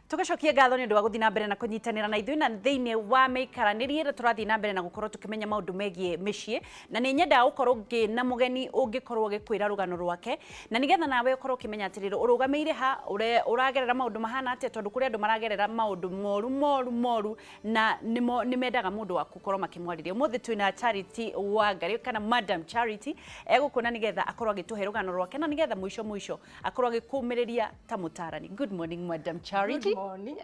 Tugacokia ngatho ni undu wa guthii na mbere na kunyitanira na ithui na thiini wa miikaraniri ira turathii na mbere na gukorwo tukimenya maundu megie micii na ni nyenda gukorwo na mugeni ungikorwo gikwira rugano rwake na nigetha nawe ukorwo ukimenya atiriri urugameire ha uragerera maundu mahana atia tondu kuri andu maragerera maundu moru na nimendaga mundu wa gukorwo makimwariria umuthi twina Charity Wangari kana Madam Charity egukuna nigetha akorwo agituhe rugano rwake na nigetha mwisho akorwo agikumiriria ta mutarani. Good morning Madam Charity. Good morning.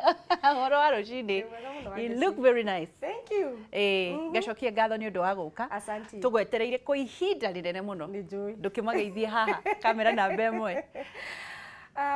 You look very nice. Thank you. Gacokia ngatho ni undu wa guka. Asante. Tugwetereire kwa ihinda rinene muno. Ndukimageithie haha kamera namba imwe.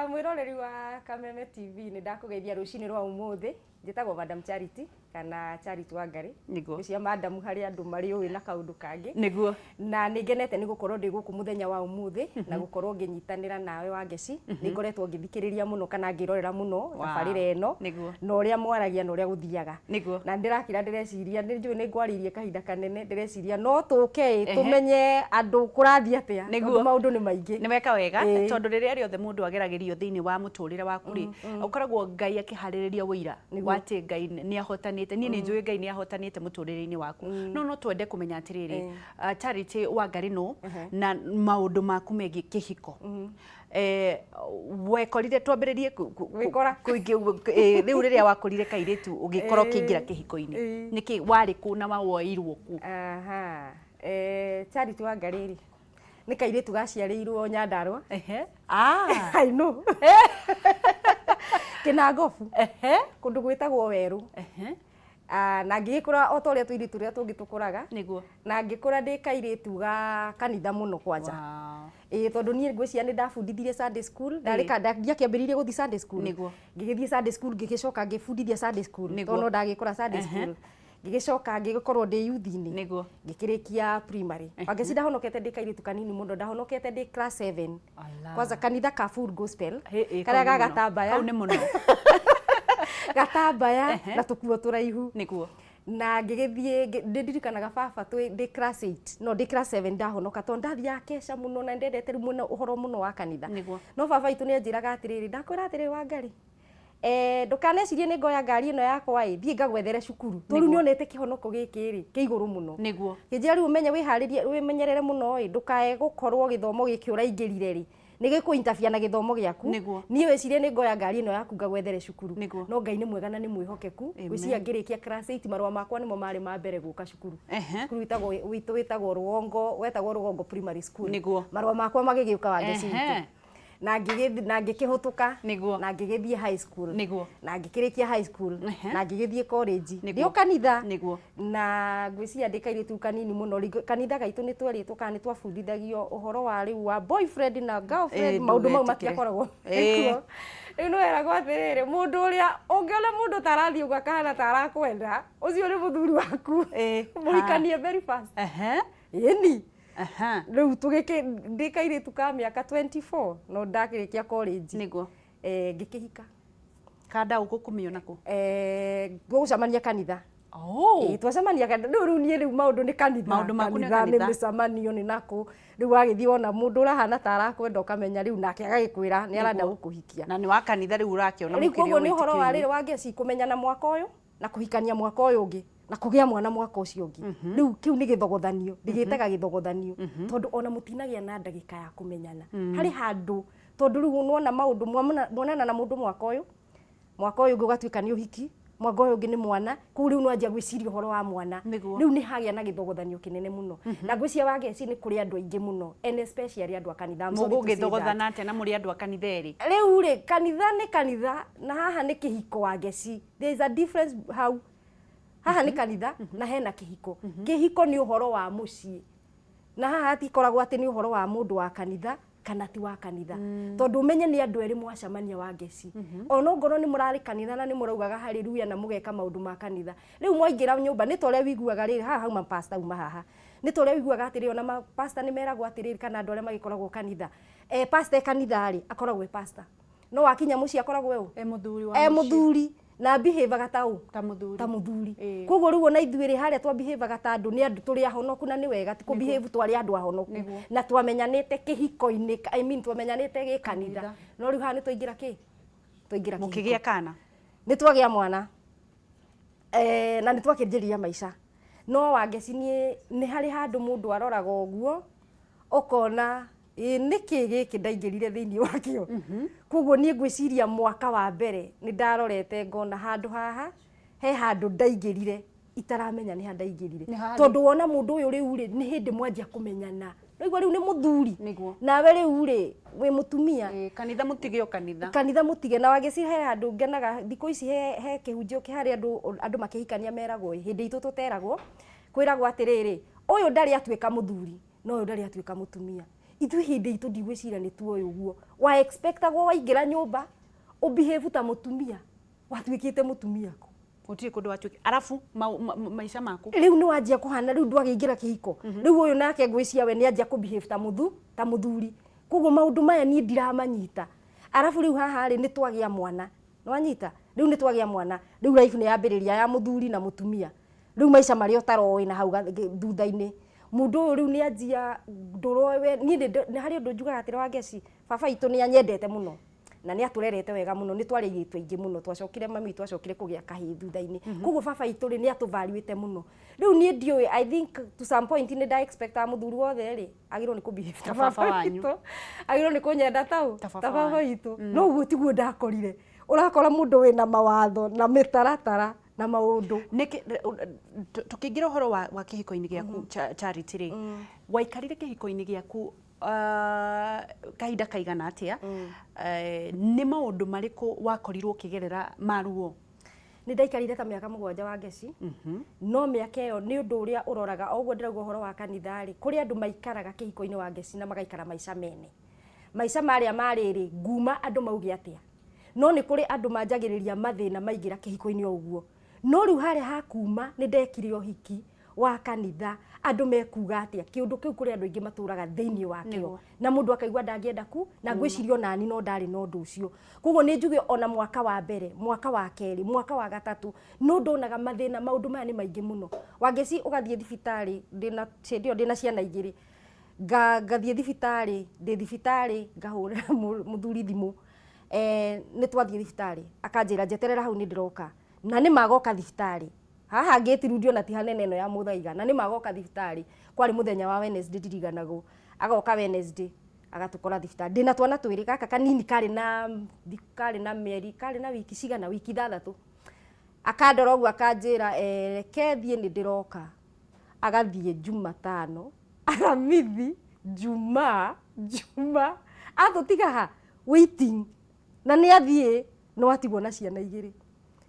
Mwiroreri wa Kameme TV ni ndakugeithia rucini rwa umuthi. Njitagwo Madam Charity kana Charity Wangari. Niguo. Cia madam hari andu mari uwi na kaundu kangi. Niguo. Na ningenete ni gukorwo ndi guku muthenya wa umuthi na gukorwo nginyitanira nawe wa Ngeci. Ni ngoretwo ngithikiriria muno kana ngirorera muno thabarire eno. Na uria mwaragia na uria guthiaga. Na ndirakira ndireciria njui ni ngwaririe kahinda kanene ndireciria no tuke tumenye andu kurathia atia. Maundu ni maingi. Ni weka wega tondu riria riothe mundu ageragirio thiini wa muturire waku ri ukoragwo Ngai akihariria wira wati Ngai ni ahotanite ni njui Ngai ni ahotanite muturire-ini waku no twende kumenya atiriri Charity Wangari no na maundu maku megie kihiko wekorire twambiririe wikora riu riria wakorire kairitu ugikorwo kingira kihiko-ini niki wari ku na wawoirwo ku? Charity Wangari ri ni kairitu gaciarirwo Nyandarua. I know. Kinagofu kundu gwitagwo Weru. Na ngikura o toria tuiri turia tungi tukuraga niguo na ngikura ndi kairitu ga kanitha muno kwanja. Tondu nie ngwiciria ni ndabundithirie Sunday school ndarika ndiakĩambĩrĩirie guthi Sunday school niguo ngigithie Sunday school ngigicoka ngibundithia Sunday school tondu ndagikora Sunday school ngigicoka ngigikorwo ndi youth-ini niguo ngikirikia primary Ngeci ndahonokete ndi kairitu kanini muno ndahonokete ndi class 7 kwanza kanitha ka Full Gospel karia gagatambaya kau ni muno gatambaya na tukuo turaihu niguo na ngigithie ndirikanaga baba ndi class 8 no ndi class 7 ndahonoka tondu ndathia kesha muno na ndendete muno uhoro muno wa kanitha no baba itu ni anjiraga atiriri ndakwira atiriri Wangari ndukanecirie ni ngoya ngari ino yakwa thie ngagwethere cukuru toriu ni onete kihonoko giki ri kiiguru muno niguo kinjira riu umenye wiharirie wimenyerere muno ndukae gukorwo githomo giki uraingirire ri ni gikuinterfere na githomo giaku ni wecirie ni ngoya ngari ino yaku ngagwethere cukuru no Ngai ni mwega na ni mwihokeku gwiciria ngirikia class 8 marwa makwa nimo mari ma mbere guka cukuru cukuru witagwo Rugongo wetagwo Rugongo Primary School marwa makwa magigiuka wa Ngeci na ngikihutuka na ngigithie high school na ngikirikia high school na ngigithie college ndio kanitha na ngwiciria ndikairitu kanini muno kanitha gaitu ni tweritwo kana ni twabundithagio uhoro wa riu wa boyfriend na girlfriend maundu mau matiakoragwo riu no eragwo atiriri mundu uria ungiona mundu tarathi ugakana tarakwenda ucio ni muthuri waku muhikanie very fast yeni riu tugike ndikairitu ka miaka 24 no ndakirikia college niguo ngikihika kada ugukumiona ku gucamania kanitha twacamania kanitha riu nie riu maundu ni kanitha maundu maku ni kanitha ni micamanio ni naku riu agithii ona mundu urahana tarakwenda ukamenya riu nake agagikwira ni arenda gukuhikia na ni wa kanitha riu urakiona mukirio riu ni uhoro wa riri wa Ngeci kumenyana mwaka uyu na kuhikania mwaka uyu ungi na kugia mwana mwaka ucio ungi riu kiu ni githogothanio ndigitaga githogothanio tondu ona mutinagia na ndagika ya kumenyana hari handu tondu riu nona maundu monana na mundu mwaka uyu gugatuika ni uhiki mwaka uyu ungi ni mwana ku riu no anjia gwiciria uhoro wa mwana riu ni hagia na githogothanio kinene muno na ngwiciria wa Ngeci ni kuri andu aingi muno and especially andu a kanitha mugo githogothana atia na muri andu a kanitha eri riu ri kanitha ni kanitha na haha ni kihiko wa Ngeci there is a difference how haha ni kanitha na hena kihiko kihiko ni uhoro wa mucii na haha tikoragwo ati ni uhoro wa mundu wa kanitha kana ti wa kanitha tondu umenye ni andu eri mwacamania wa Ngeci ono ngoro ni murari kanitha na ni muraugaga haleluya na mugeka maundu ma kanitha riu mwaingira nyumba ni toria wiguaga riri haha hauma pastor uma haha ni toria wiguaga atiri ona ma pastor ni meragwo atiri kana andu aria magikoragwo kanitha pastor kanitha ri akoragwo pastor no wakinya mucii akoragwo we muthuri wa muthuri na behave gatau ta muthuri koguo riu ona ithuire haria twa behave gatandu ni andu turi ahonoku na ni wega ti ku behave twari andu ahonoku na twamenyanite kihiko-ini I mean twamenyanite gikanitha no riu ha ni twaingira ki twaingira mukigia kana nĩ twagĩa mwana na nĩ twakĩnjĩria maica, no Wangeci nĩ harĩ handũ mũndũ aroraga ũguo ũkona nĩkĩ gĩkĩ ndaingĩrire thĩinĩ wakĩo. Koguo niĩ ngwĩciria mwaka wa mbere nĩ ndarorete ngona handũ haha he handũ ndaingĩrire itaramenya nĩ ha ndaingĩrire, tondũ wona mũndũ ũyũ rĩu rĩ nĩ hĩndĩ mwanjia kũmenyana, rĩu rĩu nĩ mũthuri nawe rĩu rĩ wĩ mũtumia, kanitha mũtige o kanitha mũtige. Na Wangeci he handũ ngenaga thikũ ici he kĩhunjio harĩa andũ makĩhikania meragwo hĩndĩ itũ tũteragwo, kwĩragwo atĩrĩrĩ ũyũ ndarĩ atuĩka mũthuri no ũyũ ndarĩ atuĩka mũtumia. Ithuĩ hĩndĩ itũ ndigwĩciria nĩ tuoĩ ũguo, wa expectagwo waingĩra nyũmba ũbehave ta mũtumia, watuĩkĩte mũtumia kũ gũtirĩ kũndũ watuĩke, arabu maica maku rĩu nĩ wanjia kũhana rĩu ndwagĩingĩra kĩhiko, rĩu ũyũ nake ngwĩcia we nĩ anjia kũbehave ta mũthuri. Koguo maũndũ maya niĩ ndiramanyita, arabu rĩu haha rĩ nĩ twagĩa mwana, nĩ wanyita, rĩu nĩ twagĩa mwana, rĩu life nĩ yambĩrĩria ya mũthuri na mũtumia, rĩu maica marĩa ũtaroĩ na hau thutha-inĩ. Mũndũ ũyũ rĩu nĩ anjia ndũrowe, niĩ nĩ harĩ ũndũ njugaga atĩrĩ Wangeci baba itũ nĩ anyendete mũno na nĩ atũrerete wega mũno, nĩ twarĩ airĩtu aingĩ mũno, twacokire mami twacokire kũgĩa kahĩĩ thutha-inĩ. Koguo baba itũ rĩ nĩ atũvaluĩte mũno. Rĩu niĩ ndiũĩ, I think to some point nĩ nda expectaga mũthuri wothe rĩ agĩrĩirwo nĩ kũbehave ta baba witũ, agĩrĩirwo nĩ kũnyenda ta baba witũ, no ũguo tiguo ndakorire. Ũrakora mũndũ wĩna mawatho na mĩtaratara na maũndũ. Tukĩingĩra ũhoro wa kĩhiko-inĩ gĩaku Charity rĩ, waikarire kĩhiko-inĩ gĩaku kahinda kaigana atĩa, nĩ maũndũ marĩkũ wakorirwo ũkĩgerera maruo? Nĩ ndaikarire ta mĩaka 7 Wangeci, no mĩaka ĩyo nĩ ũndũ ũrĩa ũroraga o ũguo ndĩrauga ũhoro wa kanitha rĩ, kũrĩ andũ maikaraga kĩhiko-inĩ Wangeci na magaikara maica mene, maica marĩa marĩ nguma andũ mauge atĩa, no nĩ kũrĩ andũ manjagĩrĩria mathĩna maingĩra kĩhiko-inĩ o ũguo. No rĩu harĩa hakuma nĩ ndekire ũhiki wa kanitha, andũ mekuga atĩa, kĩũndũ kĩu kũrĩ andũ aingĩ matũraga thĩinĩ wakĩo na mũndũ akaigua ndangĩenda ku na ngwĩciria ona ni no ndarĩ na ũndũ ũcio. Koguo nĩ njuge ona mwaka wa mbere, mwaka wa kerĩ, mwaka wa gatatũ no ndonaga mathĩna, maũndũ maya nĩ maingĩ mũno. Wangeci ũgathiĩ thibitarĩ, ndĩna ciana igĩrĩ, ngathiĩ thibitarĩ ngahũrĩra mũthuri thimũ, nĩ twathiĩ thibitarĩ akanjĩra njeterera hau nĩ ndĩroka, na nĩ magoka thibitarĩ haha ngĩtirudio na ti hanene ĩno ya Muthaiga, na nĩ magoka thibitarĩ, kwarĩ mũthenya wa Wednesday ndiriganagwo, agoka Wednesday agatukora thibitarĩ, ndĩna twana twĩrĩ, gaka kanini karĩ na mĩeri, karĩ na wiki cigana, wiki 6, akandora ũguo akanjĩra reke thiĩ nĩ ndĩroka, agathiĩ Jumatano, agamithi Juma atũtiga ha waiting, na nĩ athiĩ no atigwo na ciana igĩrĩ,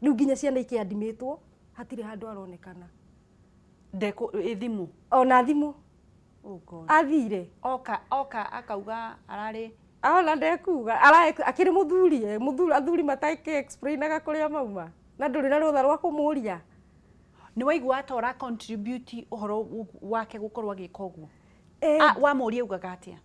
rĩu nginya ciana ikĩandimĩtwo hatirĩ handũ aronekana. Thimũ ona thimũ athire oka akauga ararĩ ona ndekuga akĩrĩ mũthuri athuri matake explainaga kũrĩa mauma na ndũrĩ na rũtha rwa kũmũria. Nĩ waigua atora contribute ũhoro wake gũkorwo agĩka ũguo? Wamũria ugaga atĩa?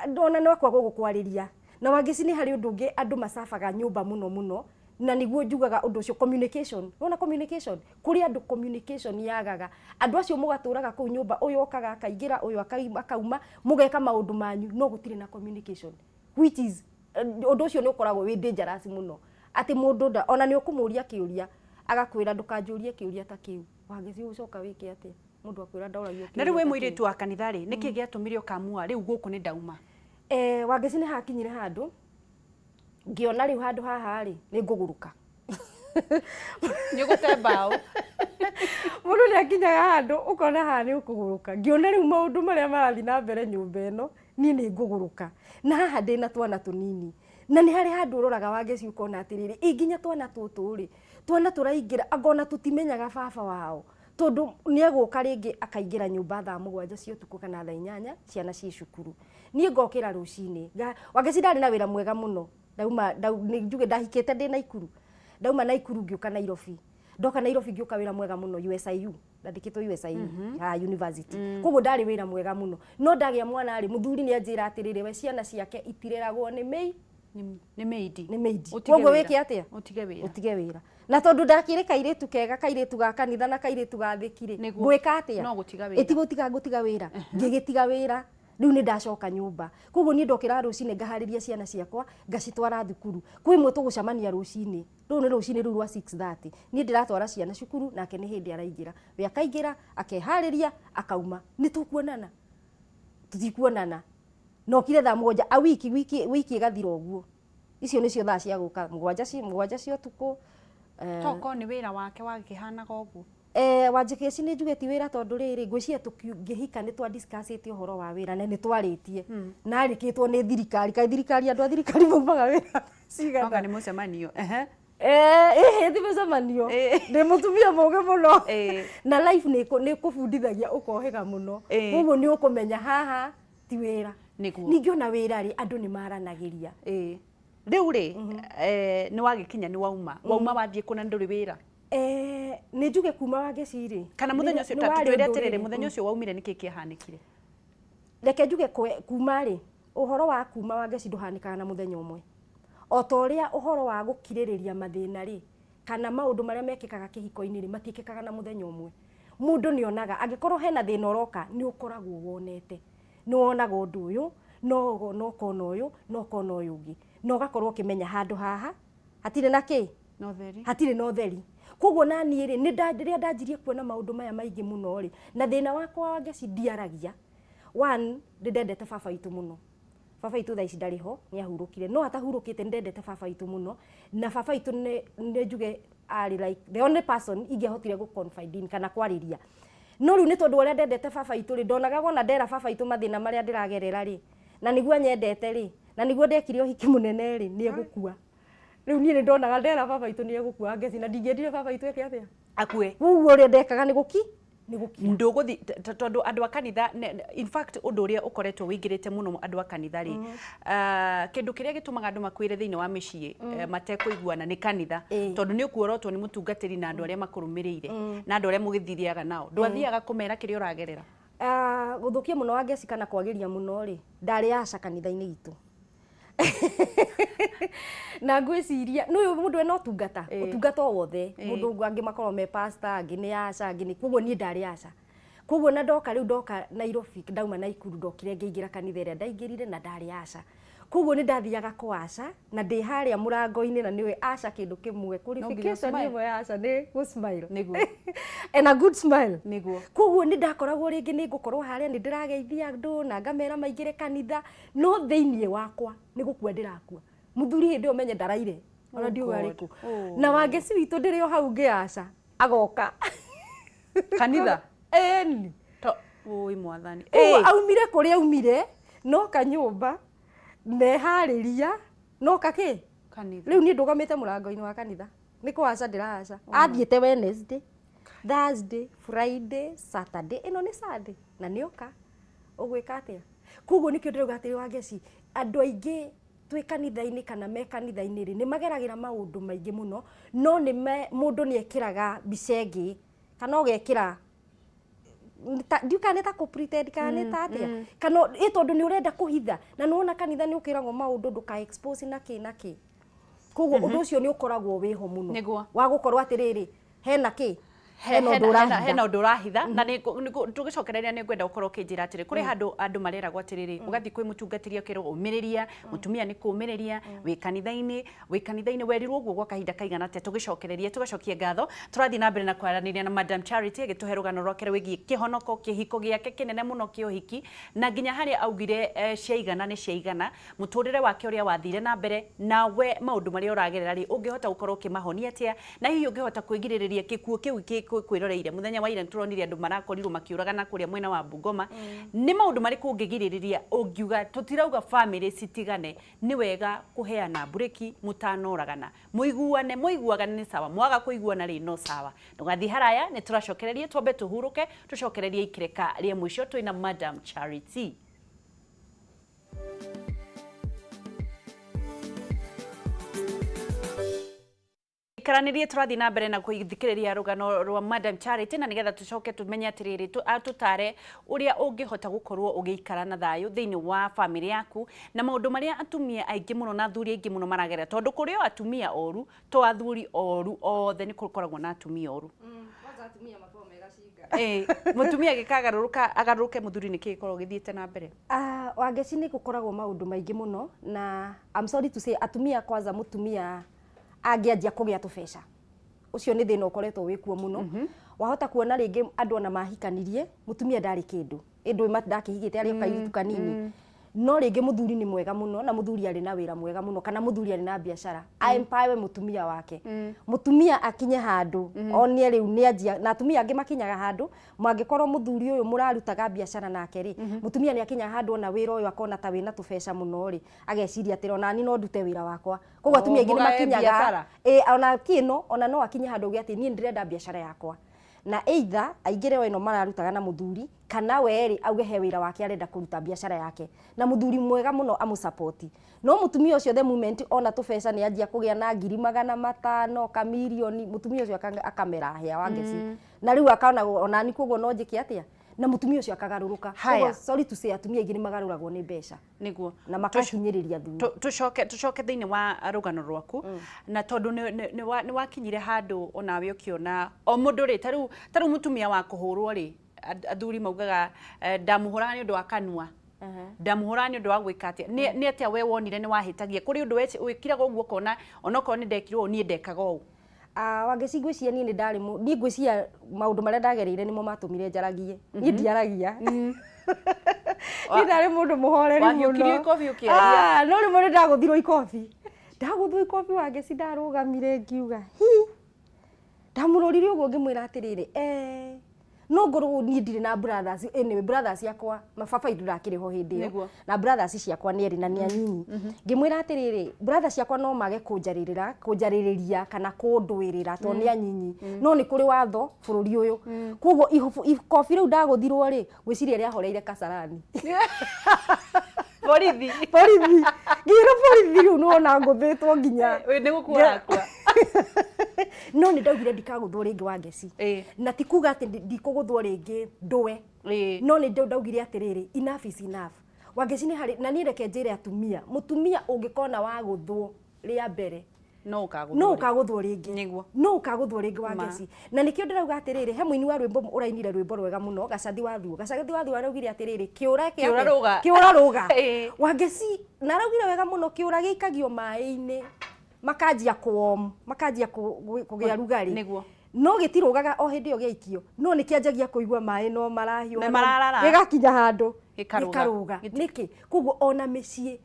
Ndona no kwaga gũkwarĩria, na Wangeci nĩ harĩ ũndũ ũngĩ andũ macabaga nyũmba mũno na niguo njugaga ũndũ ũcio communication. Wona communication kũrĩ andũ communication yagaga, andũ acio mũgatũraga kũu nyũmba, ũyũ okaga akaingĩra, ũyũ akauma, mũgeka maũndũ manyu no gũtirĩ na communication, which is ũndũ ũcio nĩ ũkoragwo wĩ dangerous mũno, atĩ mũndũ ona nĩ ũkũmũria kĩũria agakwĩra ndũkanjũrie kĩũria ta kĩu. Wangeci ũcoka wĩke atĩa mũndũ akwĩra ndaũragio kĩũria? Na rĩu wĩ mũirĩtu wa kanitha rĩ, nĩkĩ gĩatũmire ũkamua rĩu gũkũ nĩ ndauma? Wangeci nĩ hakinyire handũ ngĩona rĩu handũ haha rĩ nĩ ngũgũrũka, nĩ gũte mbaũ. Mũndũ nĩ akinyaga handũ ũkona haha nĩ ũkũgũrũka, ngĩona rĩu maũndũ marĩa marathiĩ na mbere nyũmba ĩno niĩ nĩ ngũgũrũka, na haha ndĩna twana tũnini, na nĩ harĩ handũ ũroraga Wangeci ũkona atĩrĩrĩ nginya twana tũtũ rĩ, twana tũraingĩra angona tũtimenyaga baba wao, tondũ nĩ egũka rĩngĩ akaingĩra nyũmba 7 cia ũtukũ kana 8 ciana ciĩ cukuru, niĩ ngokĩra rũcinĩ. Wangeci ndarĩ na wĩra mwega mũno, nĩ njuge ndahikĩte ndĩ Naikuru, ndauma Naikuru ngĩũka Nairobi, ndoka Nairobi ngĩũka wĩra mwega mũno USIU, ndandĩkĩtwo USIU university, koguo ndarĩ wĩra mwega mũno, no ndagĩa mwana rĩ mũthuri nĩ anjĩra atĩrĩrĩ we ciana ciake itireragwo nĩ maidi, koguo wĩke atĩa ũtige wĩra, na tondũ ndakĩrĩ kairĩtu kega, kairĩtu ga kanitha na kairĩtu ga thĩkirĩ, ngwĩka atĩa? Ngũtiga wĩra, ngĩgĩtiga wĩra riu ni ndacoka nyumba koguo ni ndokira rucini ngahariria ciana ciakwa ngacitwara thukuru kwi mwe tugucamania rucini riu ni rucini riu rwa 6:30 ni ndiratwara ciana cukuru nake ni hindi araingira we akaingira akehariria akauma ni tukuonana tutikuonana nokire thaa 7 a wiki igathira uguo icio nicio thaa cia guka 7 cia tuku toko ni wira wake wakihanaga uguo wanjike ci ni njuge ti wira tondu riri ngwiciria tukihika ni twa discussite uhoro wa wira na ni twaritie na arikitwo ni thirikari kai thirikari andu a thirikari maumaga wira cigana ni mucemanio thi mucemanio ndi mutumia muge muno na life ni kubundithagia ukohega muno koguo ni ukumenya haha ti wira ningiona wira ri andu ni maranagiria riu ri ni wagikinya ni wauma wathie kuna nduri wira ni njuge kuma wageciri kana muthenya ucio tatwire atiriri muthenya ucio waumire niki kiahanikire reke njuge kuma ri uhoro wa kuma wageci nduhanikaga na muthenya umwe otoria uhoro wa gukiririria mathina ri kana maundu maria mekikaga kihiko-ini ri matikikaga na muthenya umwe mundu nionaga angikorwo hena thina uroka ni ukoragwo wonete ni wonaga undu uyu no kona uyu no kona uyu ungi no gakorwo kimenya handu haha hatire na ki no theri hatire no theri koguo nani ri ni ndiria ndanjirie kuona maundu maya maingi muno ri na thina wakwa wageci ndiaragia one ndendete baba itu muno baba itu thaa ici ndari ho ni ahurukire no atahurukite ndendete baba itu muno na baba itu ni njuge ari like the only person ingehotire gu confide in kana kwariria no riu ni tondu uria ndendete baba itu ri ndonaga wona ndera baba itu mathina maria ndiragerera ri na niguo nyendete ri na niguo ndekire uhiki munene ri ni egukua riu ni ndonaga ndera baba itu ni egukua ngeci na ndingiendire baba itu eke atia akue uguo ri ndekaga ni guki nduguthi tondu andu a kanitha in fact undu uria ukoretwo wingirite muno andu a kanitha ri kindu kiria gitumaga andu makwire thiini wa micii matekuiguana ni kanitha tondu ni ukuorotwo ni mutungatiri na andu aria makurumiriire na andu aria mugithiriaga nao ndwathiaga kumera kiria uragerera guthukia muno wa ngeci kana kwagiria muno ri ndari aca kanitha-ini itu na ngwiciria no mundu ena utungata utungata wothe mundu angi makorwo me pastor angi ni aca angi ni koguo ni ndari aca koguo na ndoka riu ndoka Nairobi ndauma Naikuru ndokire ngiingira kanitha iria ndaingirire na ndari aca koguo ni ndathiaga kwaca na ndi haria murango-ini na niwe aca kindu kimwe qualification imwe aca ni good smile niguo and a good smile niguo koguo ni ndakoragwo ringi ni ngukorwo haria ni ndirageithia andu na ngamera maingire kanitha no thiini wakwa ni gukua ndirakua muthuri hindi umenye ndaraire ona ndiuga riku na wangeci witu ndiri o hau ngiaca agoka kanitha eni to oi mwathani aumire kuria aumire no kanyumba nehariria no kaki kanitha riu ni ndugamite murango-ini wa kanitha ni kwaca ndiraca athiete Wednesday Thursday Friday Saturday ino ni Sunday na nioka ugwika atia koguo nikio ndiruga atiri wageci andu aingi twi kanitha-ini kana me kanitha-ini ri ni mageragira maundu maingi muno no ni mundu ni ekiraga bicengi kana ugekira ndiukaneta ku pretend kaneta atia kana tondu ni urenda kuhitha na nuona kanitha ni ukiragwo maundu nduka expose na ki koguo undu ucio ni ukoragwo wiho muno wa gukorwo atiriri hena ki hena undu urahitha na tugicokereria ni ngwenda gukorwo kinjira atiri kuri andu mareragwo atiriri ugathi kwi mutungatiri ukirwo umiriria mutumia ni kumiriria wi kanitha-ini werirwo uguo gwa kahinda kaigana atia tugicokie ngatho turathi na mbere na kwaraniria na Madam Charity agituhe rugano rwake wigie kihonoko kihiko giake kinene muno kiohiki na nginya haria augire ciaigana ni ciaigana muturire wake uria wathire na mbere nawe maundu maria uragerera ri ungihota gukorwo kimahonia atia na hihi ungihota kwigiriria gikuo kiu kwiroreire muthenya wa ira turonire andu marakorirwo makiuragana kuria mwena wa Bungoma ni maundu mariku ungigiriria ungiuga tutirauga family citigane ni wega kuheana bureki mutanoragana muiguagane ni sawa mwaga kuiguana ri no sawa ndugathi haraya ni turacokererie twambe tuhuruke tucokererie ikireka ria mwisho twina Madam Charity. Karanirie turathi na mbere na kuithikiriria rugano rwa Madam Charity na nigetha tucoke tumenye atiriri tutare uria ungihota gukorwo ugiikara na thayu thiini wa family yaku na maundu maria atumia aingi muno na athuri aingi muno maragerera tondu kurio atumia oru to athuri oru othe ni kukoragwo na atumia oru atumia makao mega cinga mutumia gikagaruruka agaruruke muthuri niki gikorwo githiete na mbere Wangeci ni gukoragwo maundu maingi muno na I'm sorry to say atumia kwanza mutumia angianjia kugia tubeca ucio ni thina ukoretwo wikuo muno wahota kuona ringi andu ona mahikanirie mutumia ndari kindu indu ndakihigite ari kairitu kanini no ringi muthuri ni mwega muno na muthuri ari na wira mwega muno kana muthuri ari na biashara empower mutumia wake mutumia akinye handu onie riu ni anjia na atumia angi makinyaga handu mangikorwo muthuri uyu murarutaga biashara nake ri mutumia ni akinya handu ona wira uyu akona ta wina tubeca muno ri ageciria atira ona ni no ndute wira wakwa koguo atumia angi ni makinyaga ona kino ona no akinye handu ugi ati ni ndirenda biashara yakwa na either aingire weno mararutaga na muthuri kana weri auge he wira wake arenda kuruta biashara yake na muthuri mwega muno amusupport no mutumia ucio the moment ona tubeca ni anjia kugia na 500,000 kamilioni mutumia ucio akamera hia Wangeci na riu akaona ona ni koguo no njike atia na mutumia ucio akagaruruka sorry to say atumia ingi ni magaruragwo ni mbeca niguo na makahinyiriria thuri tucoke thiini wa rugano rwaku na tondu ni wakinyire handu onawe ukiona o mundu ri taru mutumia wa kuhurwo ri athuri maugaga ndamuhura ni undu wa kanua ndamuhura ni undu wa gwika atia ni atia we wonire ni wahitagia kuri undu wikiraga uguo kona onoko ni ndekirwo ni ndekaga u Wangeci ngwiciria ni ndari ni ngwiciria maundu maria ndagereire nimo matumire njaragie ni ndiaragia ni ndari mundu muhoreri muno wagiukirio ikobi ukiaria no ri mundu ndaguthirwo ikobi Wangeci ndarugamire ngiuga ndamurorire uguo ngimwira atiriri no ngorwo ni ndire na brothers brothers yakwa mababa itu ndakiriho hindi yo na brothers ciakwa ni eri na ni anyinyi ngimwira atiriri brothers ciakwa no mage kunjaririria kana kundwirira to ni anyinyi no ni kuri watho bururi uyu koguo ikobi riu ndaguthirwo ri gwiciria ria horeire Kasarani borithi ngiro borithi riu no na nguthitwo nginya ni gukura kwa no ni ndaugire ndikaguthwo ringi Wangeci na tikuga ati ndikuguthwo ringi ndwe no ni ndaugire atiriri enough is enough Wangeci ni hari na ni reke njire atumia mutumia ungikona waguthwo ria mbere no ukaguthwo ringi Wangeci na nikio ndirauga atiriri he muini wa rwimbo urainire rwimbo rwega muno Gacathi wathu araugire atiriri kiura ruga Wangeci na araugire wega muno kiura giikagio mai-ini makajia kuom makajia kugia rugari no gitirugaga o hindi yo giikio no nikianjagia kuigua mai no marahio gigakinya handu gikaruga niki koguo ona micii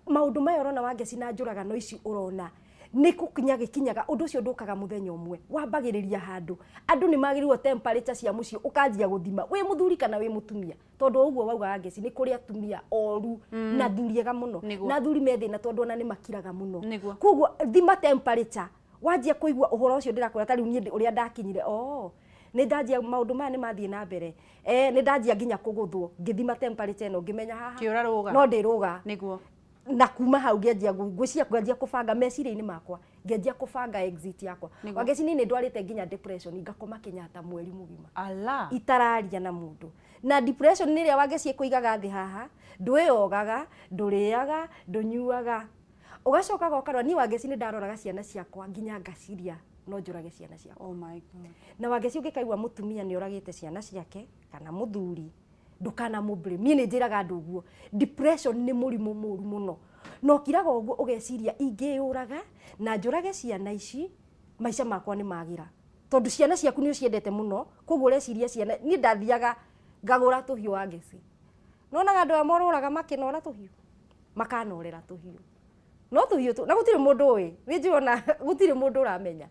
maundu mayo urona Wangeci na njuraga no ici urona ni gikinyaga undu ucio ndukaga muthenya umwe wambagiriria handu andu ni magirirwo temperature cia mucii ukanjia guthima wi muthuri kana wi mutumia tondu uguo wauga Wangeci ni kuri atumia oru na thuriega muno na thuri methina tondu ona ni makiraga muno koguo thima temperature wanjia kuigua uhoro ucio ndirakora tari ni uria ndakinyire ni ndanjia maundu maya ni mathie na mbere ni ndanjia nginya kuguthwo ngithima temperature no ngimenya haha no ndiruga niguo na kuma hau ngianjia ngwiciria kubanga meciria-ini makwa ngianjia kubanga exit yakwa Wangeci ni ndwarite nginya depression ngakoma Kenyatta mweri mugima itararia na mundu na depression ni ria Wangeci kuigaga thi haha ndwiogaga nduriaga ndunyuaga ugacoka gokarwa ni Wangeci ni ndaroraga ciana ciakwa nginya ngaciria no njurage ciana ciakwa my god na Wangeci ungikaigua mutumia ni uragite ciana ciake kana muthuri ndukana mublame mie ni njiraga andu uguo depression ni murimu muru muno no kiraga uguo ugeciria ingiuraga na njurage ciana ici maica makwa ni magira tondu ciana ciaku ni uciendete muno koguo ureciria ciana ni ndathiaga ngagura tuhiu Wangeci nonaga andu amoruraga makinora tuhiu makanorera tuhiu no tuhiu na gutire mundu wi njirona gutire mundu uramenya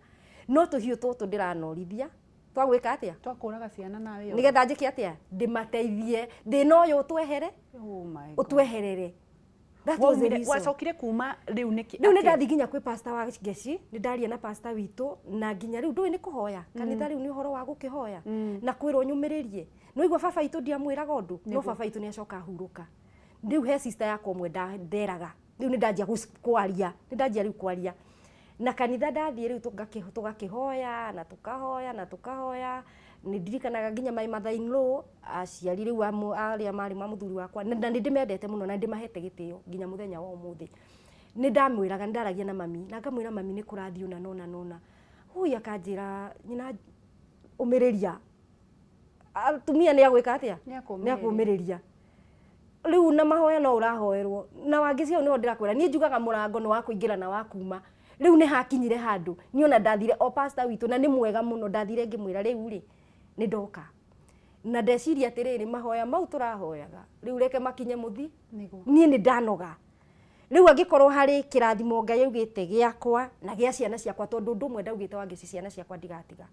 no tuhiu tutu ndiranorithia twagwika atia twakuraga ciana nawe yo nigetha njike atia ndimateithie ndino yo twehere utweherere wacokire kuma riu niki riu ni ndathi nginya kwi pastor Wangeci ni ndaria na pastor witu na nginya riu ndui ni kuhoya kanitha riu ni uhoro wa gukihoya na kwirwo nyumiririe no igwa baba itu ndiamwiraga undu no baba itu ni acoka huruka riu he sister yakwa mwe nderaga riu ni ndanjia riu kwaria na kanitha ndathie riu tugakihoya na tukahoya ni ndirikanaga nginya mai mother-in-law aciari riu aria mari muthuri wakwa na ndimendete muno na ndimahete gitio nginya muthenya wa umuthi ni ndamwiraga ndaragia na mami na ngamwira mami ni kurathio na nona hui akanjira nyina umiriria atumia ni agwika atia ni akumiriria riu na mahoya no urahoerwo na wangicio no ndirakwira ni njugaga murango ni wa kuingira na wa kuma riu ni hakinyire handu ni ona ndathire o pastor witu na ni mwega muno ndathire ngimwira riu ri ni ndoka na ndeciria atiriri mahoya mau turahoyaga riu reke makinye muthi ni ndanoga riu angikorwo hari kirathimo Ngai augite giakwa na gia ciana ciakwa tondu ndumwe ndaugite wangeci ciana ciakwa ndigatiga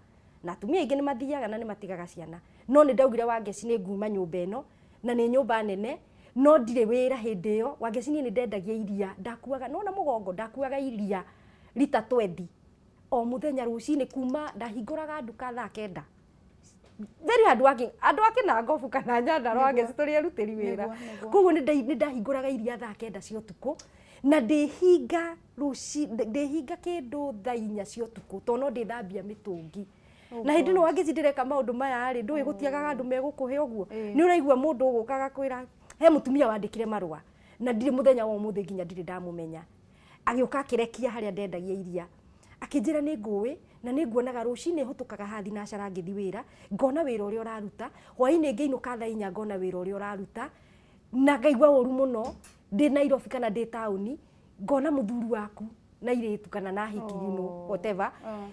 na atumia ingi ni mathiaga na ni matigaga ciana no ni ndaugire wangeci ni nguma nyumba ino na ni nyumba nene no ndire wira hindi yo wangeci ni ndendagia iria ndakuaga no na mugongo ndakuaga iria lita 20 o muthenya rucini kuma ndahinguraga nduka thaa 9 very hard working andu ake na ngofu kana nyandaro wangeci turi arutiri wira koguo ni ndahinguraga iria thaa 9 cia utuku na ndihinga ruci ndihinga kindu thaa 4 cia utuku to no ndithambia mitungi na hindi no wangeci ndireka maundu maya ri ndui gutiagaga andu megukuhe uguo ni uraigua mundu ugukaga kwira he mutumia wandikire marua na ndiri muthenya wa muthe nginya ndiri ndamumenya agioka akirekia haria ndendagia iria akinjira ni ngui na ni nguonaga rucini hutukaga hathi na cara ngithi wira ngona wira uria uraruta hwaini ngiinuka thaa 4 ngona wira uria uraruta na ngaigua uru muno ndi Nairobi kana ndi tauni ngona muthuri waku na iritu kana na hiki whatever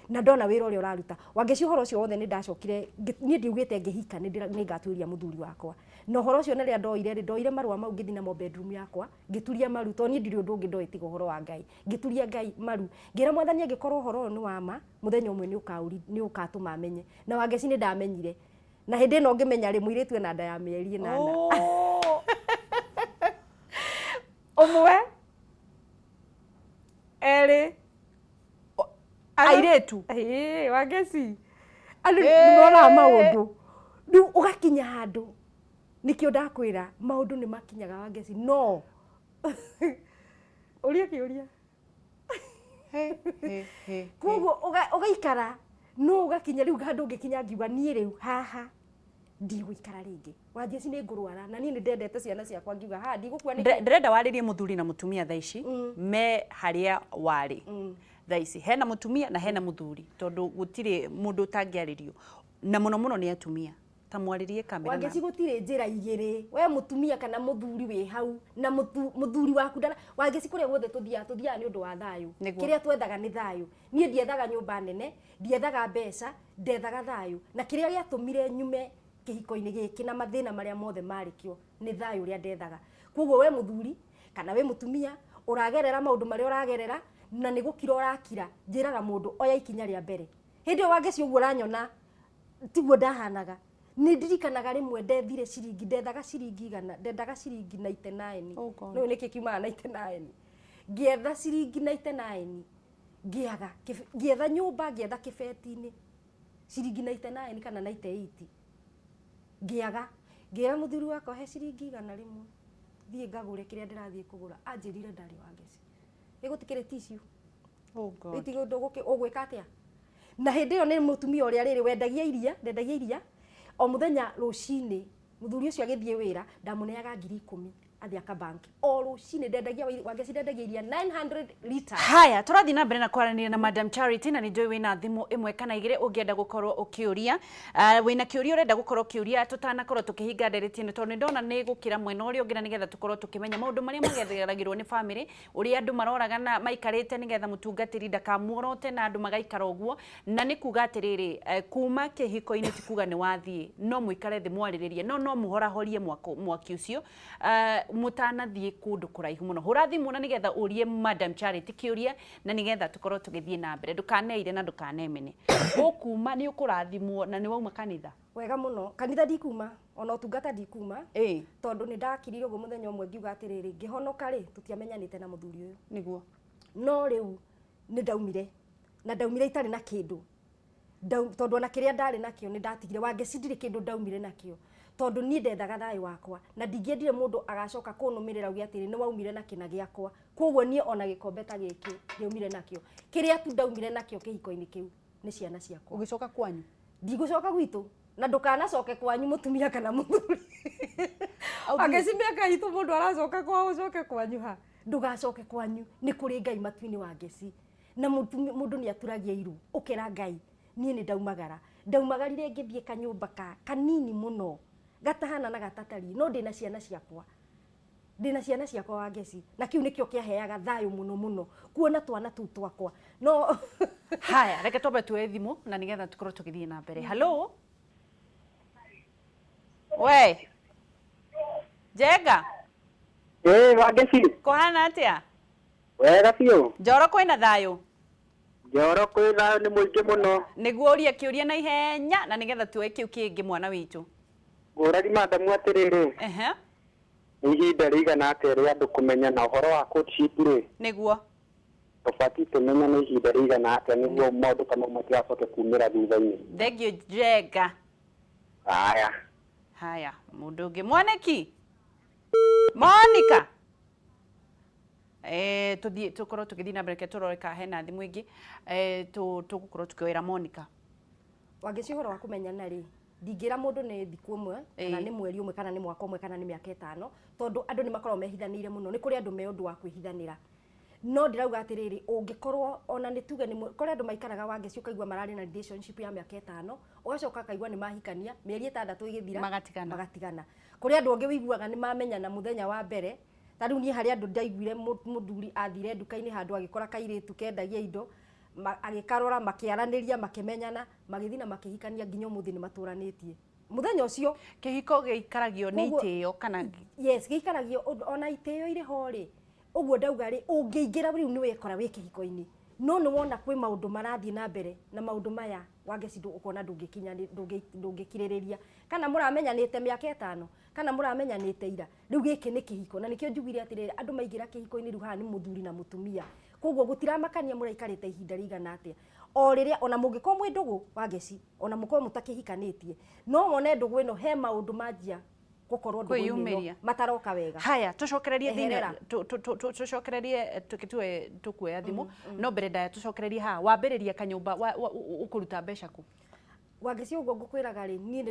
na ndona wira uria uraruta wangeci horo cio wothe ni ndacokire ni ndiugite ngihika ni ngaturia muthuri wakwa no horo cio na ria ndoire marua mau ngithi na mo bedroom yakwa ngituria maru to ni ndiri undu ungi ndoe tiga horo wa Ngai ngituria Ngai maru ngira mwathani angikorwo horo ni wama muthenya umwe ni ukatuma amenye na wangeci ni ndamenyire na hindi no ngimenya ri muiritu na nda ya mieri 8 omwe ere airetu wangeci andu nona maundu riu ugakinya handu nikio ndakwira maundu ni makinyaga wangeci no uria kiuria koguo ugaikara no ugakinya riu handu ngikinya ngiuga nie riu haha ndigũikara ringi wangeci ni ngurwara na ni ndendete ciana ciakwa ngiuga ha ndigukua ni ndirenda waririe muthuri na mutumia thaa ici me haria wari thaa ici hena mutumia na hena muthuri tondu gutire mundu utangiaririo na muno muno ni atumia ta mwaririe kamera wangeci gutire njira igiri we mutumia kana muthuri wi hau na muthuri waku ndara wangeci kuria guothe tuthia ni undu wa thayu kiria twethaga ni thayu nie ndiethaga nyumba nene ndiethaga mbeca ndethaga thayu na kiria giatumire nyume kihiko-ini giki na mathina maria mothe marikio ni thayu ria ndethaga koguo we muthuri kana we mutumia uragerera maundu maria uragerera na ni gukira urakira njiraga mundu oya ikinya ria mbere hindi wangeci uguo uranyona tiguo ndahanaga ni ndirikanaga rimwe ndethire ciringi ndethaga ciringi 100 ndendaga ciringi 99 no niki kiumaga 99 ngietha ciringi 99 ngiaga ngietha nyumba ngietha kibeti-ini ciringi 99 kana 98 ngiaga ngira muthuri wakwa he ciringi 100 rimwe thie ngagure kiria ndirathie kugura anjirire ndari wangeci igutikire tissue god itigo ndogoke ugwika atia na hindi yo ni mutumia uria riri wendagia iria o muthenya rucini muthuri ucio agithie wira ndamuneaga 10,000 athia ka bank o rucini ndendagia wangeci ndendagia iria 900 liters haya turathi na mbere na kwaranira na Madam Charity na ninjoi wina thimu imwe kana igire ungienda gukorwo ukiuria wina kiuria urenda gukorwo ukiuria tutanakorwo tukihinga nderetini tondu ndona ni gukira mwena uria ungi na nigetha tukorwo tukimenya maundu maria magetheragirwo ni family uria andu maroraga na maikarite nigetha mutungatiri ndakamuorote na andu magaikara uguo na ni kuga atiriri kuma kihiko-ini tikuga ni wathie no muikare thi mwariririe no muhorahorie mwaki ucio mutanathie kundu kuraihu muno hurathimuna nigetha urie Madam Charity kiuria na nigetha tukorwo tugithie na mbere ndukaneire na ndukanemene ukuma ni ukurathimwo na ni wauma kanitha wega muno kanitha ndikuma ona utungata ndikuma tondu ni ndakirire uguo muthenya umwe ngiuga atiriri ngihonoka ri tutiamenyanite na muthuri uyu niguo no riu ni ndaumire itari na kindu tondu ona kiria ndari nakio ni ndatigire wangeci ndiri kindu ndaumire nakio tondu ni ndethaga thayu wakwa na ndingiendire mundu agacoka kunumirira ugi atiri ni waumire na kina giakwa koguo nie ona gikombe ta giki ndiumire nakio kiria tu ndaumire nakio kihiko-ini kiu ni ciana ciakwa ugicoka kwanyu ndigucoka gwitu na ndukanacoke kwanyu mutumia kana muthuri wangeci miaka itu mundu aracoka kwao ucoke kwanyu ha ndugacoke kwanyu ni kuri Ngai matu-ini wangeci na mundu ni aturagia iru ukira Ngai nie ni ndaumagara ndaumagarire ngithie kanyumba kanini muno gatahana na gatatari no ndina ciana ciakwa Wangeci na kiu nikio kiaheaga thayo muno kuona twana tu twakwa no haya reke tobe tuwe thimu na nigetha tukorwo tugithie na mbere. Hello we Jenga Wangeci kohana atia wega biũ Njoro kwina thayo Njoro kwĩ thayo nĩ mũingĩ mũno niguo uria kiuria na ihenya na nigetha tuwe kiu kingi mwana witu ngũrani madamu atĩrĩrĩ ihinda rĩigana atĩa rĩa andũ kũmenyana ũhoro wa courtship rĩ niguo tũbatiĩ tũmenyane ihinda rĩigana atĩa nĩguo maũndũ ta mau matigacoke kumĩra thutha-inĩ. Thengio Njenga. Haya mũndũ ũngĩ mwaniki Monica tukorwo tũgĩthiĩ na mbere ke tũrore ka hena thimũ ingĩ tũgũkorwo tũkĩoera Monica. Wangeci ũhoro wa kũmenyana rĩ ndingĩra mũndũ nĩ thikũ ĩmwe kana nĩ mweri ũmwe kana nĩ mwaka ũmwe kana nĩ mĩaka 5 tondũ andũ nĩ makoragwo mehithanĩire mũno nĩ kũrĩ andũ me ũndũ wa kwĩhithanĩra no ndirauga atĩrĩrĩ ũngĩkorwo ona nĩ tuge nĩ kũrĩ andũ maikaraga Wangeci ũkaigua mararĩ na relationship ya mĩaka 5 ũgacoka akaigua nĩ mahikania mĩeri 6 ĩgĩthira magatigana kũrĩ andũ angĩ wĩiguaga nĩ mamenyana mũthenya wa mbere ta rĩu niĩ harĩ andũ ndaiguire mũthuri athire nduka-inĩ handũ agĩkora kairĩtu kendagia indo agĩkarora makĩaranĩria makĩmenyana magĩthiĩ na makĩhikania nginya ũmũthĩ nĩ matũranĩtie muthenya ũcio kĩhiko gĩikaragio nĩ itĩo kana yes gĩikaragio ona itĩo irĩ ho rĩ ũguo ndauga rĩ ũngĩingĩra rĩu nĩ wekora wĩ kĩhiko-inĩ no nĩ wona kwĩ maũndũ marathiĩ na mbere na maũndũ maya Wangeci ũkona ndũngĩkirĩrĩria kana mũramenyanĩte mĩaka 5 kana mũramenyanĩte ira rĩu gĩkĩ nĩ kĩhiko na nĩkĩo njugire atĩrĩrĩ andũ maingĩra kĩhiko-inĩ rĩu haha nĩ mũthuri na mũtumia koguo gũtiramakania mũraikarĩte ihinda rĩigana atĩa o rĩrĩa ona mũngĩkorwo mwĩ ndũgũ Wangeci ona mũkorwo mũtakĩhikanĩtie no wone ndũgũ ĩno he maũndũ manjia gukorwo ndũgũ mataroka wega. Haya tucokererie thĩinĩ tucokererie tukuoya thimũ no mbere ndaya tucokererie haha wambĩrĩria kanyũmba ũkũruta mbeca ku Wangeci ũguo ngũkwĩraga rĩ niĩ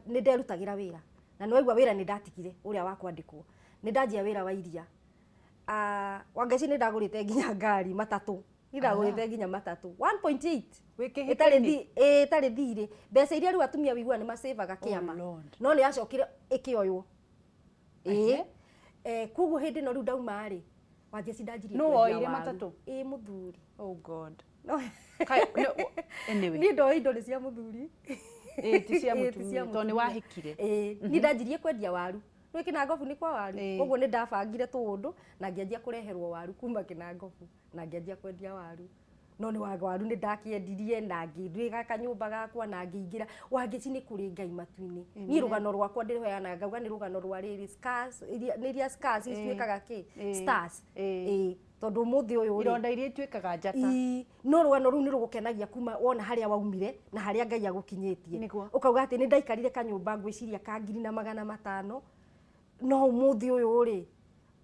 nĩ nderutagĩra wĩra na nĩ waigua wĩra nĩ ndatigire ũrĩa wa kwandĩkwo nĩ ndanjia wĩra wa iria Wangeci nĩ ndagũrĩte nginya ngari matatũ ndagũrĩte nginya matatũ 1.8 itarĩ thirĩ mbeca iria rĩu atumia wĩigua nĩ macevaga kĩama no nĩ yacokire ĩkĩoywo koguo hĩndĩ ĩno rĩu ndauma rĩ Wangeci ndanjirie no woire matatũ mũthuri oh god niĩ ndoĩ indo nĩ cia mũthuri ti cia mũtumia tondũ nĩ wahikire niĩ ndanjirie kwendia waru no Kinangobu nĩ kwa waru koguo nĩ ndabangire tũũndũ na ngĩanjia kũreherwo waru kuma Kinangobu na ngĩanjia kwendia waru no nĩ waru nĩ ndakĩendirie na ngĩndwĩga kanyũmba gakwa na ngĩingĩra Wangeci nĩ kũrĩ Ngai matu-inĩ niĩ rũgano rwakwa ndĩrũheana ngauga nĩ rũgano rwa rĩrĩ scars nĩ iria scars ituĩkaga stars tondũ mũthĩ ũyũ ironda iria ituĩkaga njata no rũgano rũu nĩ rũgũkenagia kuma wona harĩa waumire na harĩa Ngai agũkinyĩtie ũkauga atĩ nĩ ndaikarire kanyũmba ngwĩciria ka 5,500 no mũthĩ ũyũ rĩ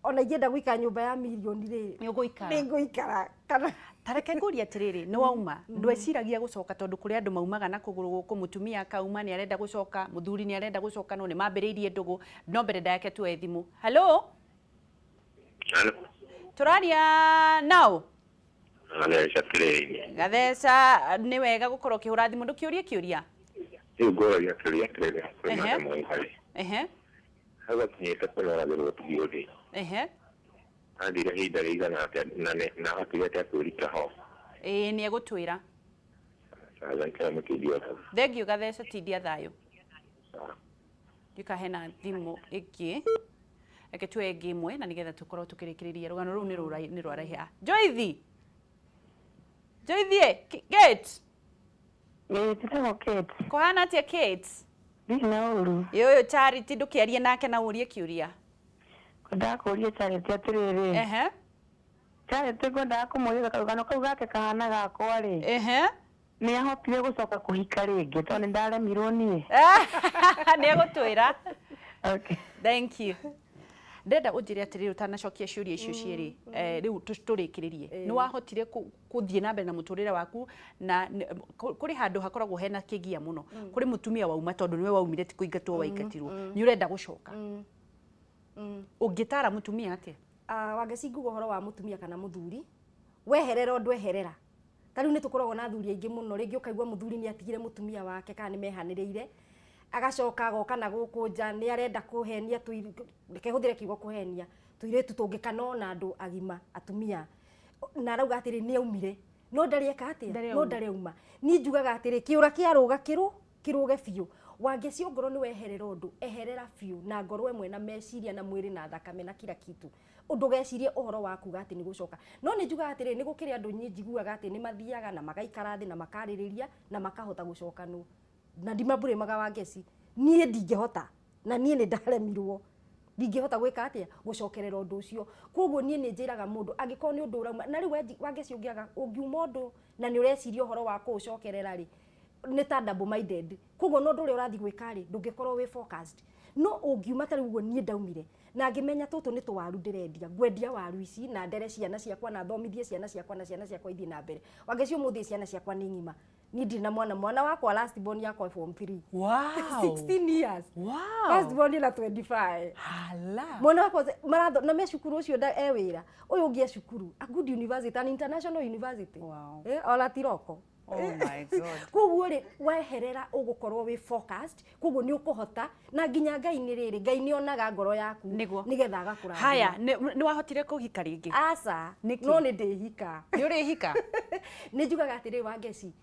ona ingĩenda gũikara nyũmba ya milioni rĩ nĩ ngũikara kana tareke ngũria atĩrĩrĩ nĩ wauma ndweciragia gũcoka tondũ kũrĩ andũ maumaga na kũgũrũ gũkũ mũtumia akauma nĩ arenda gũcoka mũthuri nĩ arenda gũcoka no nĩ mambĩrĩirie ndũgũ no mbere ndake tuwe thimũ. Hello tũraria nao Gatheca nĩ wega gũkorwo ũkĩhũra thimũ ndũkĩũrie kĩũria rĩu ngũragia kĩũria kĩrĩa kwĩ madamu ĩtarĩ agakinyĩte kũroragĩrwo tugiũthĩ athire ihinda rĩigana atĩa na atigete akwĩrika ho nĩ egũtwĩra thengio Gatheca tindia thayũ ndika hena thimũ ĩngĩ reke tuoye ĩngĩ ĩmwe na nĩgetha tũkorwo tũkĩrĩkĩrĩria rũgano rũu nĩ rwaraiha Joythi Kate tĩtagwo Kate kũhana atĩa Kate ndĩ na ũru ũyũ Charity ndũkĩarie nake na ũrie kĩũria ndakũria Charity atĩrĩrĩ Charity ngwendaga kũmũria karũgano kau gake kahana gakwa rĩ nĩ ahotire gũcoka kũhika rĩngĩ tondũ nĩ ndaremirwo niĩ nĩ egũtwĩra okay thank you ndenda ũnjĩre atĩrĩrĩ ũtanacokia ciũria icio cierĩ rĩu tũrĩkĩrĩrie nĩ wahotire gũthiĩ na mbere na mũtũrĩre waku na kũrĩ handũ hakoragwo hena kĩgia mũno kũrĩ mũtumia wauma tondũ nĩwe waumire ti kũingatwo waingatirwo nĩ ũrenda gũcoka ũngĩtara mũtumia atĩa Wangeci nguga ũhoro wa mũtumia kana mũthuri weherera ndweherera tariu ni tukoragwo na athuri aingi muno ringi ukaigua muthuri ni atigire mutumia wake kana ni mehaniriire agacoka agoka na guku nja ni arenda kuhenia reke huthire kiugo kuhenia tuiretu tungikana andu agima atumia na arauga atiri ni aumire no ndari eka atia no ndari auma ni njugaga atiri kiura kiaruga kiruge biu wangeci ngoro ni weherera undu eherera biu na ngoro emwe na meciria na mwiri na thakame na kila kitu undu gecirie uhoro waku gati ni gucoka no ni njugaga atiri ni gukiri andu njiguaga ati ni mathiaga na magaikara thi na makaririria na makahota gucokanu na ndimambure maga wangeci nie ndingehota na nie ni ndaremirwo ndingehota gwika atia gucokerera undu ucio koguo nie ni njiraga mundu angikoo ni undu urauma na riu wangeci ungiuma undu na ni ureciria uhoro wa kuucokerera ri ni ta double minded koguo no nduri urathi gwika ri ndungikorwo wi focused no ungiuma tari uguo nie ndaumire na ngimenya tutu ni tuwaru ndirendia ngwendia waru ici na ndere ciana ciakwa na thomithie ciana ciakwa na ciana ciakwa ithii na mbere wangeci umuthi ciana ciakwa ni ngima ni ndina mwana wakwa last born yakwa form 3 wow 16 years wow first born na 25 hala mwana wakwa maratho na me cukuru ucio ewira uyu ngia cukuru a good university an international university wow ola tiroko oh my god koguo ri weherera ugukorwo wi focused koguo ni ukuhota na nginya Ngai ni riri Ngai ni onaga ngoro yaku nigetha agakura haya ni wahotire kuhika ringi asa no ni ndihika ni uri hika ni njugaga atiri wangeci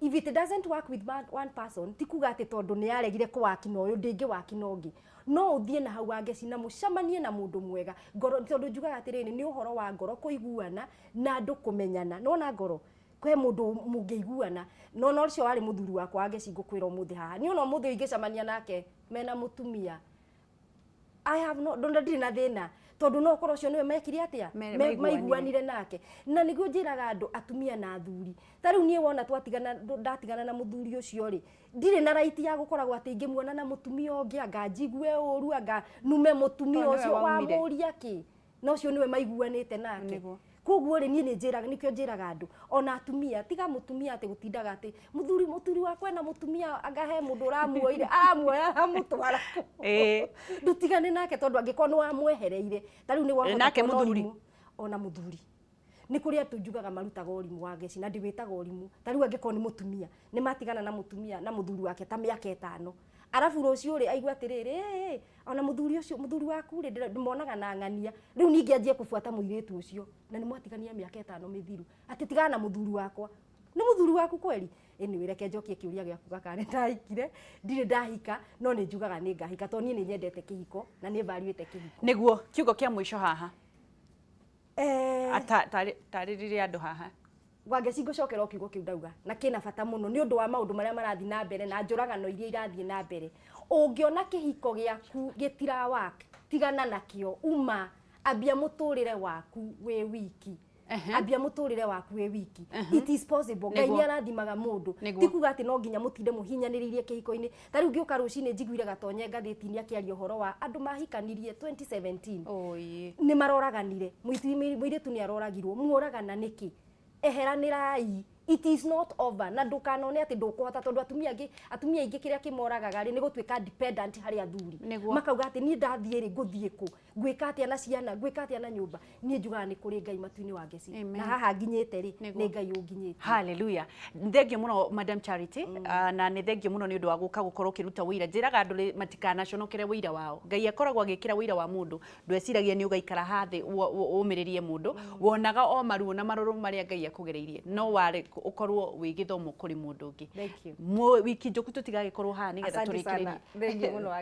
if it doesn't work with one person tikuga ati tondu ni aregire kuwakina uyu ndingi wakina ungi no uthie na hau wangeci na mucamanie na mundu mwega ngoro tondu njugaga atiri ni uhoro wa ngoro kuiguana na andu kumenyana nona ngoro kwe mundu mungeiguana no cio wari muthuri wakwa wangeci ngukwira umuthi haha ni ona umuthi ingicamania nake mena mutumia I have no don't ndiri na thina tondu no korwo cio niwe mekire atia maiguanire nake na niguo njiraga andu atumia na athuri tariu nie wona ndatigana na muthuri ucio ri ndire na right ya gukoragwo ati ingimuona na mutumia ungi anga njigue uru anga nume mutumia ucio wa muria ki no cio niwe maiguanite nake koguo ri nie ni njiraga nikio njiraga andu ona atumia tiga mutumia ati gutindaga ati muthuri wakwa na mutumia agahe mundu ramuoire amuoya amutwara ndutigane nake tondu angikoo ni wamwehereire tariu ni wahota nake muthuri ona muthuri ni kuria tunjugaga marutaga urimu wangeci na ndiwitaga urimu tariu angikoo ni mutumia ni matigana na mutumia na muthuri wake ta miaka 5 arafu rucio ri aigua atiriri ona muthuri ucio muthuri waku ri ndimonaga na ng'ania riu ningi anjie kufuata muiretu ucio na ni mwatigania miaka 5 mithiru ati tigana na muthuri wakwa ni muthuri waku kweli ni reke njokie kiuria giaku gaka ni ndahikire ndire ndahika no ni njugaga ni ngahika to nie ni nyendete kihiko na ni valuete kihiko niguo kiugo kia mwisho haha tariririe andu haha wangeci ngucokera kiugo kiu ndauga na kina bata muno ni undu wa maundu maria marathi na mbere na njuragano iria irathi na mbere ungiona kihiko giaku gitira wake tigana nakio uma ambia muturire waku we wiki ambia muturire waku we wiki it is possible Ngai ni arathimaga mundu tikuga ati no nginya mutinde muhinyaniririe kihiko-ini tariu ngioka rucini njiguire gatonye ngathiti-ini akiaria uhoro wa andu mahikanirie 2017 ni maroraganire muiritu ni aroragirwo muoragana niki eheranirai it is not over na ndukanone ati ndukuhota tondu atumia ingi kiria kimoragaga ri ni gutwika dependent hari athuri makauga ati ni ndathie ri nguthie ku gwika atia na ciana gwika atia na nyumba ni njugaga ni kuri Ngai matu-ini wa Ngeci na haha nginyite ri ni Ngai unginyite hallelujah thengio muno Madam Charity na ni thengio muno ni undu wa guka gukorwo kiruta wira njiraga andu matikanaconokere wira wao Ngai akoragwo agikira wira wa mundu ndweciragia ni ugaikara hathi umiririe mundu wonaga o maruo na maruru maria Ngai akugereirie no wari ukorwo wi githomo kuri mundu ungi wiki njoku tutigagikorwo haha nigetha turikiririe thengiu muno.